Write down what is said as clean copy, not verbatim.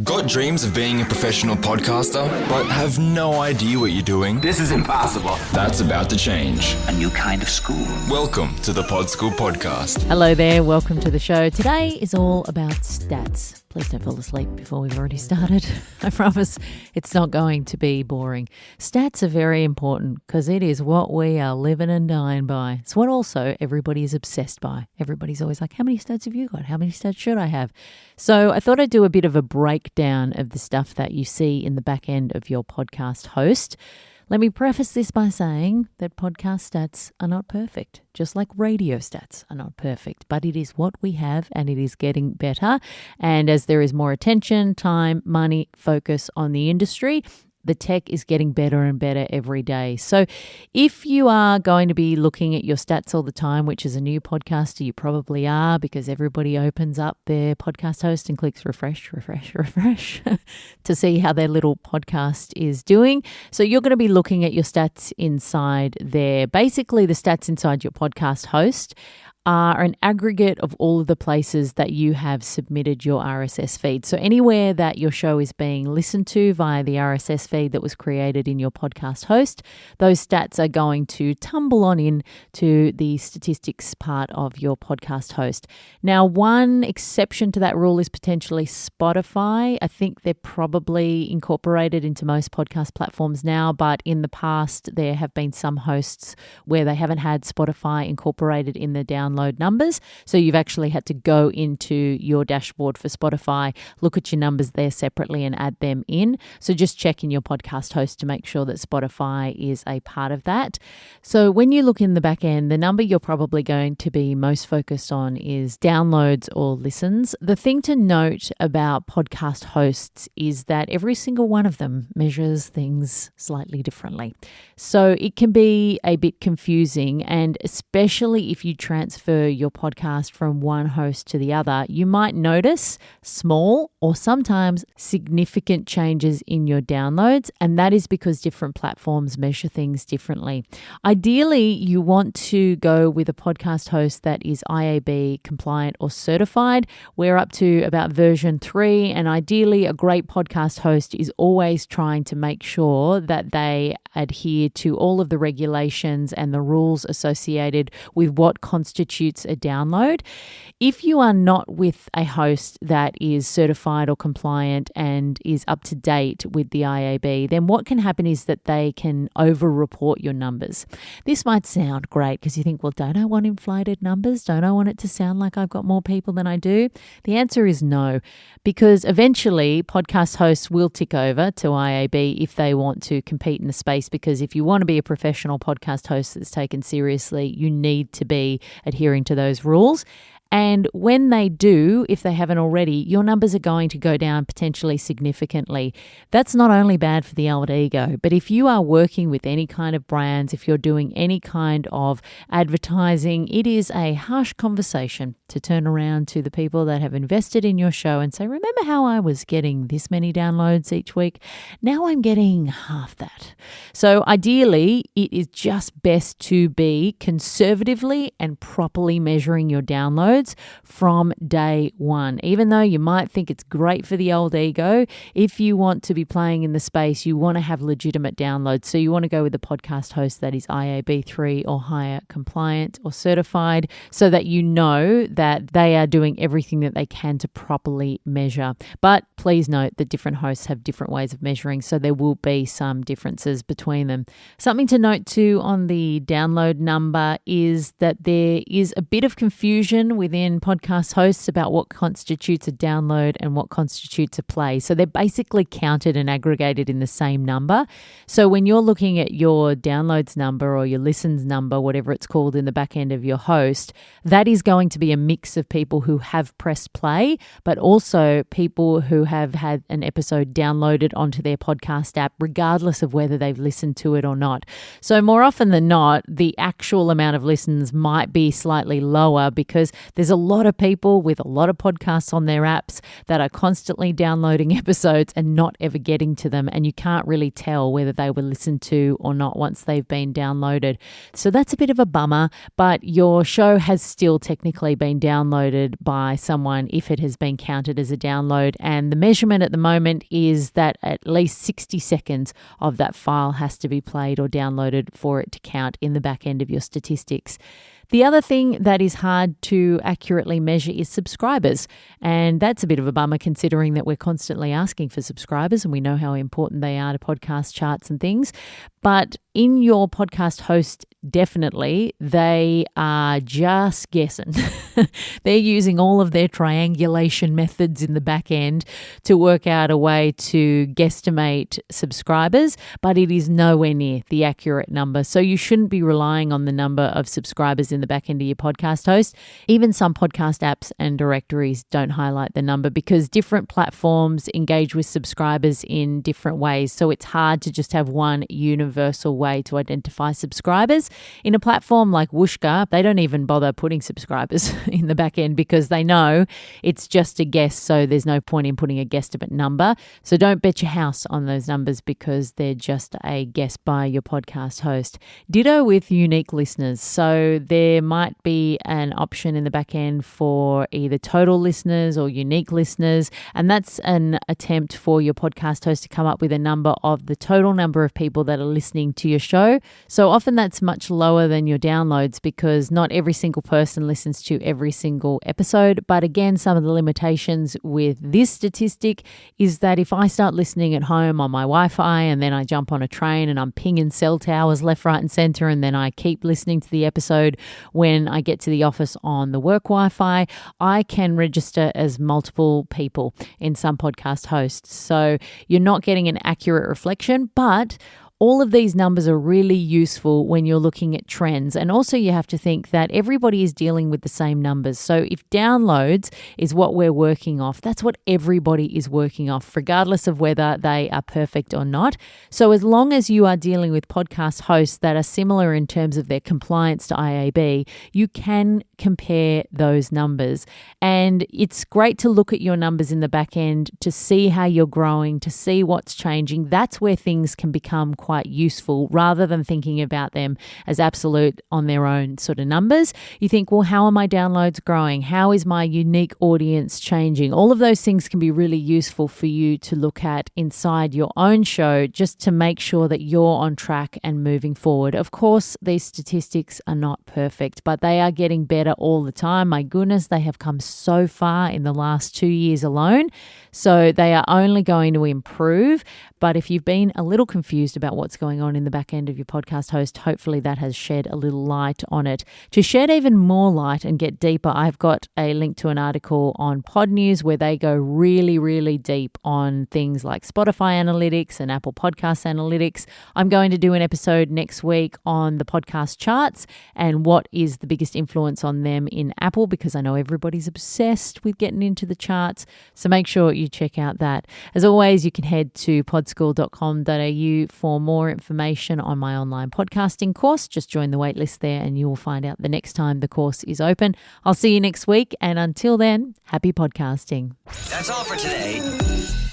Got dreams of being a professional podcaster, but have no idea what you're doing? This is impossible. That's about to change. A new kind of school. Welcome to the Pod School Podcast. Hello there, welcome to the show. Today is all about stats. Please don't fall asleep before we've already started. I promise it's not going to be boring. Stats are very important because it is what we are living and dying by. It's what also everybody is obsessed by. Everybody's always like, how many stats have you got? How many stats should I have? So I thought I'd do a bit of a breakdown of the stuff that you see in the back end of your podcast host. Let me preface this by saying that podcast stats are not perfect, just like radio stats are not perfect, but it is what we have and it is getting better. And as there is more attention, time, money, focus on the industry, the tech is getting better and better every day. So if you are going to be looking at your stats all the time, which is a new podcaster, you probably are, because everybody opens up their podcast host and clicks refresh to see how their little podcast is doing. So you're going to be looking at your stats inside there. Basically, the stats inside your podcast host are an aggregate of all of the places that you have submitted your RSS feed. So anywhere that your show is being listened to via the RSS feed that was created in your podcast host, those stats are going to tumble on in to the statistics part of your podcast host. Now, one exception to that rule is potentially Spotify. I think they're probably incorporated into most podcast platforms now, but in the past there have been some hosts where they haven't had Spotify incorporated in the download numbers. So you've actually had to go into your dashboard for Spotify, look at your numbers there separately and add them in. So just check in your podcast host to make sure that Spotify is a part of that. So when you look in the back end, the number you're probably going to be most focused on is downloads or listens. The thing to note about podcast hosts is that every single one of them measures things slightly differently. So it can be a bit confusing, and especially if you transfer your podcast from one host to the other, you might notice small or sometimes significant changes in your downloads, and that is because different platforms measure things differently. Ideally, you want to go with a podcast host that is IAB compliant or certified. We're up to about version 3, and ideally a great podcast host is always trying to make sure that they adhere to all of the regulations and the rules associated with what constitutes a download. If you are not with a host that is certified or compliant and is up to date with the IAB, then what can happen is that they can over-report your numbers. This might sound great because you think, well, don't I want inflated numbers? Don't I want it to sound like I've got more people than I do? The answer is no, because eventually podcast hosts will tick over to IAB if they want to compete in the space, because if you want to be a professional podcast host that's taken seriously, you need to be adhering to those rules. And when they do, if they haven't already, your numbers are going to go down potentially significantly. That's not only bad for the old ego, but if you are working with any kind of brands, if you're doing any kind of advertising, it is a harsh conversation to turn around to the people that have invested in your show and say, remember how I was getting this many downloads each week? Now I'm getting half that. So ideally, it is just best to be conservatively and properly measuring your downloads from day one. Even though you might think it's great for the old ego, if you want to be playing in the space, you want to have legitimate downloads. So you want to go with a podcast host that is IAB3 or higher compliant or certified, so that you know that they are doing everything that they can to properly measure. But please note that different hosts have different ways of measuring, so there will be some differences between them. Something to note too on the download number is that there is a bit of confusion within podcast hosts about what constitutes a download and what constitutes a play. So they're basically counted and aggregated in the same number. So when you're looking at your downloads number or your listens number, whatever it's called in the back end of your host, that is going to be a mix of people who have pressed play, but also people who have had an episode downloaded onto their podcast app, regardless of whether they've listened to it or not. So more often than not, the actual amount of listens might be slightly lower because There's a lot of people with a lot of podcasts on their apps that are constantly downloading episodes and not ever getting to them, and you can't really tell whether they were listened to or not once they've been downloaded. So that's a bit of a bummer, but your show has still technically been downloaded by someone if it has been counted as a download, and the measurement at the moment is that at least 60 seconds of that file has to be played or downloaded for it to count in the back end of your statistics. The other thing that is hard to accurately measure is subscribers, and that's a bit of a bummer considering that we're constantly asking for subscribers and we know how important they are to podcast charts and things. But in your podcast host, definitely, they are just guessing. They're using all of their triangulation methods in the back end to work out a way to guesstimate subscribers, but it is nowhere near the accurate number. So you shouldn't be relying on the number of subscribers in the back end of your podcast host. Even some podcast apps and directories don't highlight the number because different platforms engage with subscribers in different ways. So it's hard to just have one universal way to identify subscribers. In a platform like Whooshkaa, they don't even bother putting subscribers in the back end because they know it's just a guess, so there's no point in putting a guesstimate number. So don't bet your house on those numbers because they're just a guess by your podcast host. Ditto with unique listeners. So there might be an option in the back end for either total listeners or unique listeners, and that's an attempt for your podcast host to come up with a number of the total number of people that are listening to your show. So often that's much lower than your downloads because not every single person listens to every single episode. But again, some of the limitations with this statistic is that if I start listening at home on my Wi-Fi and then I jump on a train and I'm pinging cell towers left, right and center, and then I keep listening to the episode when I get to the office on the work Wi-Fi, I can register as multiple people in some podcast hosts. So you're not getting an accurate reflection, but all of these numbers are really useful when you're looking at trends. And also you have to think that everybody is dealing with the same numbers. So if downloads is what we're working off, that's what everybody is working off, regardless of whether they are perfect or not. So as long as you are dealing with podcast hosts that are similar in terms of their compliance to IAB, you can compare those numbers. And it's great to look at your numbers in the back end to see how you're growing, to see what's changing. That's where things can become quite useful rather than thinking about them as absolute on their own sort of numbers. You think, well, how are my downloads growing? How is my unique audience changing? All of those things can be really useful for you to look at inside your own show just to make sure that you're on track and moving forward. Of course, these statistics are not perfect, but they are getting better all the time. My goodness, they have come so far in the last 2 years alone. So they are only going to improve. But if you've been a little confused about what's going on in the back end of your podcast host, hopefully that has shed a little light on it. To shed even more light and get deeper, I've got a link to an article on Pod News where they go really, really deep on things like Spotify analytics and Apple Podcast analytics. I'm going to do an episode next week on the podcast charts and what is the biggest influence on them in Apple, because I know everybody's obsessed with getting into the charts. So make sure you check out that. As always, you can head to podschool.com.au for more information on my online podcasting course. Just join the waitlist there and you will find out the next time the course is open. I'll see you next week, and until then, happy podcasting. That's all for today.